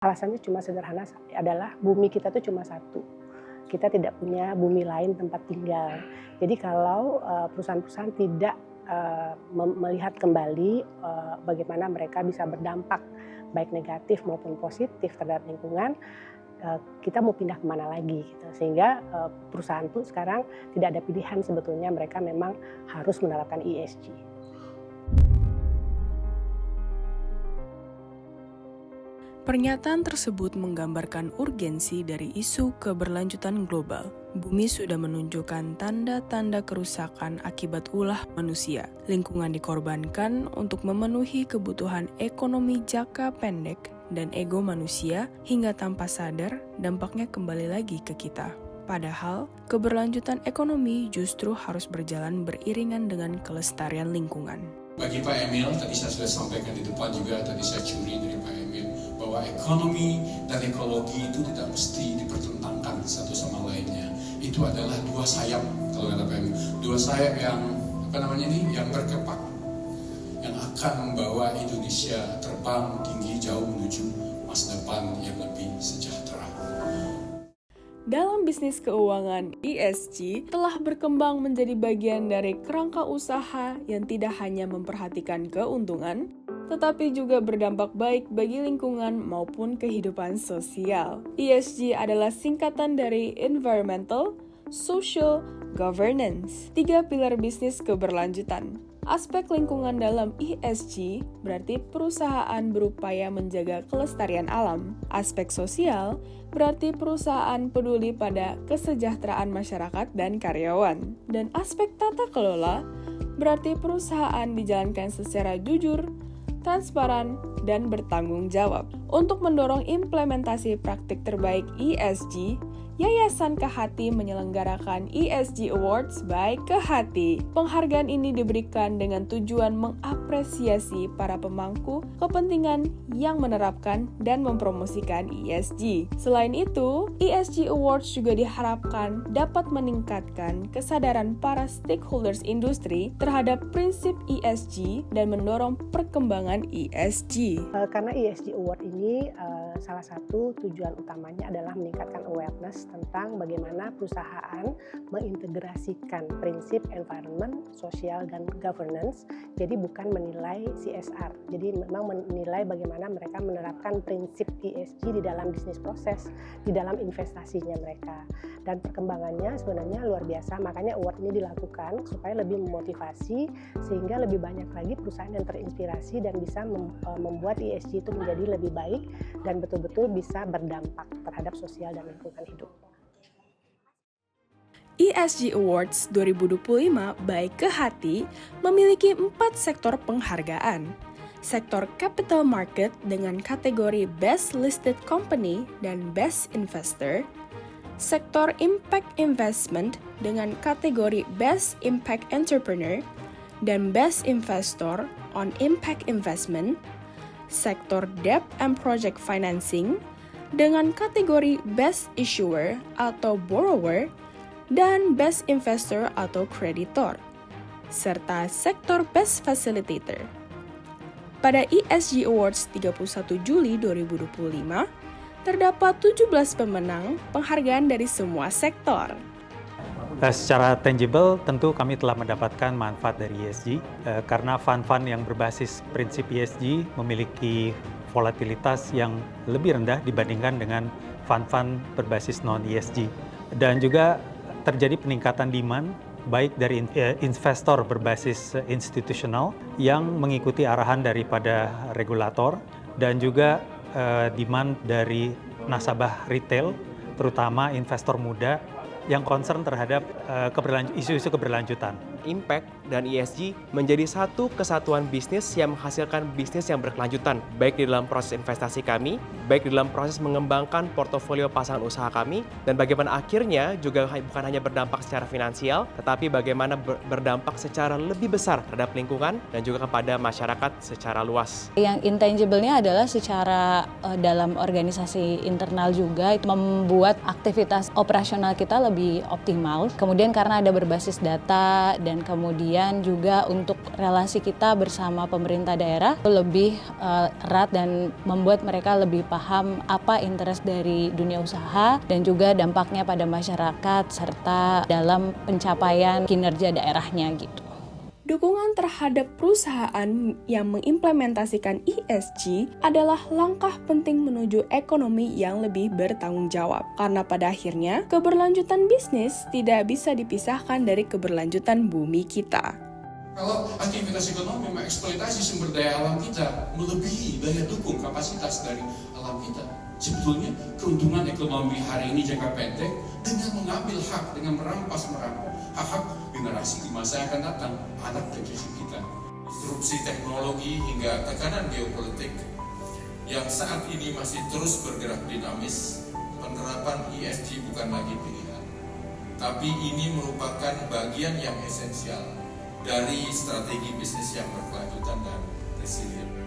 Alasannya cuma sederhana adalah bumi kita tuh cuma satu. Kita tidak punya bumi lain tempat tinggal. Jadi kalau perusahaan-perusahaan tidak melihat kembali bagaimana mereka bisa berdampak baik negatif maupun positif terhadap lingkungan, kita mau pindah kemana lagi gitu. Sehingga perusahaan tuh sekarang tidak ada pilihan, sebetulnya mereka memang harus menerapkan ESG. Pernyataan tersebut menggambarkan urgensi dari isu keberlanjutan global. Bumi sudah menunjukkan tanda-tanda kerusakan akibat ulah manusia. Lingkungan dikorbankan untuk memenuhi kebutuhan ekonomi jangka pendek dan ego manusia, hingga tanpa sadar dampaknya kembali lagi ke kita. Padahal, keberlanjutan ekonomi justru harus berjalan beriringan dengan kelestarian lingkungan. Bagi Pak Emil, tadi saya sudah sampaikan di depan juga, tadi saya curi dari Pak Emil, bahwa ekonomi dan ekologi itu tidak mesti dipertentangkan satu sama lainnya. Itu adalah dua sayap, kalau kata Pak Emil, dua sayap yang yang berkepak, yang akan membawa Indonesia terbang tinggi jauh menuju masa depan yang lebih sejahtera. Dalam bisnis keuangan, ESG telah berkembang menjadi bagian dari kerangka usaha yang tidak hanya memperhatikan keuntungan, tetapi juga berdampak baik bagi lingkungan maupun kehidupan sosial. ESG adalah singkatan dari Environmental, Social, Governance, 3 pilar bisnis keberlanjutan. Aspek lingkungan dalam ESG berarti perusahaan berupaya menjaga kelestarian alam. Aspek sosial berarti perusahaan peduli pada kesejahteraan masyarakat dan karyawan. Dan aspek tata kelola berarti perusahaan dijalankan secara jujur, transparan, dan bertanggung jawab. Untuk mendorong implementasi praktik terbaik ESG, Yayasan Kehati menyelenggarakan ESG Awards by Kehati. Penghargaan ini diberikan dengan tujuan mengapresiasi para pemangku kepentingan yang menerapkan dan mempromosikan ESG. Selain itu, ESG Awards juga diharapkan dapat meningkatkan kesadaran para stakeholders industri terhadap prinsip ESG dan mendorong perkembangan ESG. Karena ESG Award ini salah satu tujuan utamanya adalah meningkatkan awareness tentang bagaimana perusahaan mengintegrasikan prinsip environment, social, dan governance. Jadi bukan menilai CSR, jadi memang menilai bagaimana mereka menerapkan prinsip ESG di dalam bisnis proses, di dalam investasinya mereka. Dan perkembangannya sebenarnya luar biasa, makanya award ini dilakukan supaya lebih memotivasi, sehingga lebih banyak lagi perusahaan yang terinspirasi dan bisa membuat ESG itu menjadi lebih baik dan betul-betul bisa berdampak terhadap sosial dan lingkungan hidup. ESG Awards 2025 by Kehati memiliki 4 sektor penghargaan. Sektor Capital Market dengan kategori Best Listed Company dan Best Investor, Sektor Impact Investment dengan kategori Best Impact Entrepreneur dan Best Investor on Impact Investment, Sektor Debt and Project Financing dengan kategori Best Issuer atau Borrower dan Best Investor atau Creditor, serta sektor Best Facilitator. Pada ESG Awards 31 Juli 2025, terdapat 17 pemenang penghargaan dari semua sektor. Secara tangible, tentu kami telah mendapatkan manfaat dari ESG karena fund-fund yang berbasis prinsip ESG memiliki volatilitas yang lebih rendah dibandingkan dengan fund-fund berbasis non-ESG. Dan juga terjadi peningkatan demand baik dari investor berbasis institusional yang mengikuti arahan daripada regulator dan juga demand dari nasabah retail, terutama investor muda yang concern terhadap isu-isu keberlanjutan. Impact dan ESG menjadi satu kesatuan bisnis yang menghasilkan bisnis yang berkelanjutan, baik di dalam proses investasi kami, baik di dalam proses mengembangkan portofolio pasangan usaha kami, dan bagaimana akhirnya juga bukan hanya berdampak secara finansial, tetapi bagaimana berdampak secara lebih besar terhadap lingkungan dan juga kepada masyarakat secara luas. Yang intangible-nya adalah secara dalam organisasi internal juga itu membuat aktivitas operasional kita lebih optimal. Kemudian karena ada berbasis data dan kemudian juga untuk relasi kita bersama pemerintah daerah lebih erat dan membuat mereka lebih paham apa interest dari dunia usaha dan juga dampaknya pada masyarakat serta dalam pencapaian kinerja daerahnya gitu. Dukungan terhadap perusahaan yang mengimplementasikan ESG adalah langkah penting menuju ekonomi yang lebih bertanggung jawab. Karena pada akhirnya, keberlanjutan bisnis tidak bisa dipisahkan dari keberlanjutan bumi kita. Kalau aktivitas ekonomi mengeksploitasi sumber daya alam kita melebihi daya dukung kapasitas dari alam kita, sebetulnya keuntungan ekonomi hari ini jangka pendek dengan mengambil hak, dengan merampas hak generasi di masa yang akan datang, anak dan cucu kita. Disrupsi teknologi hingga tekanan geopolitik yang saat ini masih terus bergerak dinamis, penerapan ESG bukan lagi pilihan, tapi ini merupakan bagian yang esensial dari strategi bisnis yang berkelanjutan dan resilient.